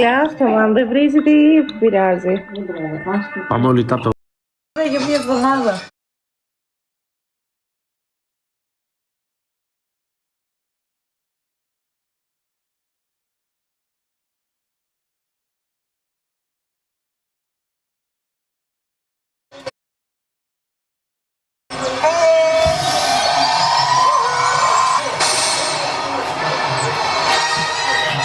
Άστο, αν δεν βρίζει, τι πειράζει. Πάμε όλοι τα Για μια εβδομάδα.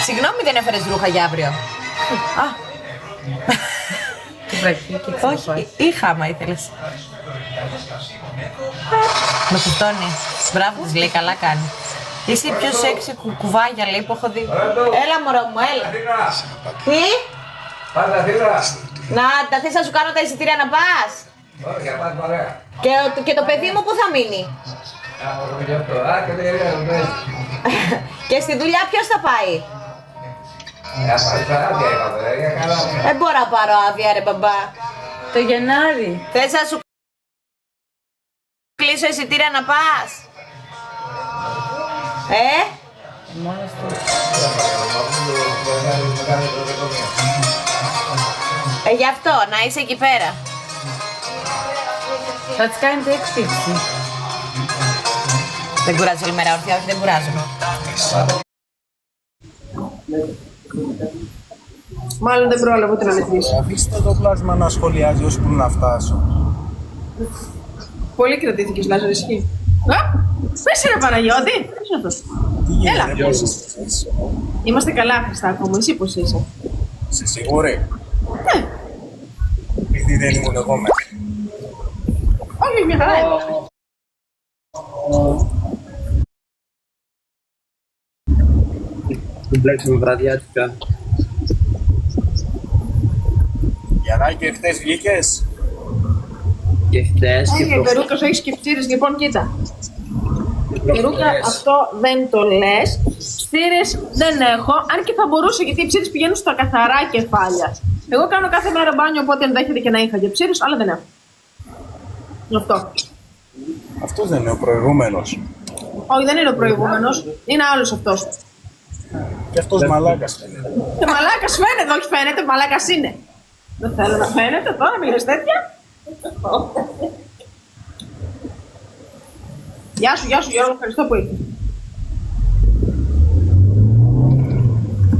Συγγνώμη, δεν έφερες ρούχα για αύριο. Α. Όχι, είχα άμα ήθελες. Με κουτώνει. Μπράβο της, λέει, καλά κάνει. Είσαι η πιο σεξι κουβάγια, λέει, που έχω δει. Έλα μωρό μου, έλα. Τι? Να, τα θες να σου κάνω τα εισιτήρια να πας? Και το παιδί μου πού θα μείνει? Και στη δουλειά ποιος θα πάει? Δεν μπορώ να πάρω άδεια, ρε μπαμπά. Το Γενάρη. Θες να σου κλείσω εισιτήρια να πας? Μόνος του. Γι' αυτό, να είσαι εκεί πέρα. Θα της κάνετε έκπληξη. Δεν κουράζει όλη μέρα όρθια, όχι, δεν κουράζομαι. Μάλλον δεν πρόλαβα την αληθή. Αφήστε το πλάσμα να σχολιάζει ώσπου να φτάσω. Πολύ κρατήθηκες, Λάζαρη, ισχύει. Πες ρε Παναγιώτη. Ποιος είναι αυτός? Έλα. Είμαστε καλά, Χριστάκο μου. Εσύ πώς είσαι? Είσαι σίγουρη? Ναι. Επειδή δεν ήμουν εγώ μέσα. Όχι, μια χαρά είναι. Την μπλέξουμε βραδιάτικα. Γιαννάκη, και χτες βγήκες? Και χτες και Για Περούκα σου έχεις και ψήρες, λοιπόν, κοίτα. Περούκα, αυτό δεν το λες. Ψήρες δεν έχω, αν και θα μπορούσα, γιατί οι ψήρες πηγαίνουν στα καθαρά κεφάλια. Εγώ κάνω κάθε μέρα μπάνιο, οπότε ενδέχεται και να είχα και ψήρες, αλλά δεν έχω. Αυτό. Αυτός δεν είναι ο προηγούμενος. Όχι, δεν είναι ο προηγούμενος, είναι άλλος αυτός. Και αυτός μαλάκας φαίνεται. Μαλάκας φαίνεται, όχι φαίνεται, μαλάκας είναι. Δεν θέλω να φαίνεται, τώρα μιλες τέτοια. Γεια σου Γιώργο, ευχαριστώ που ήρθες.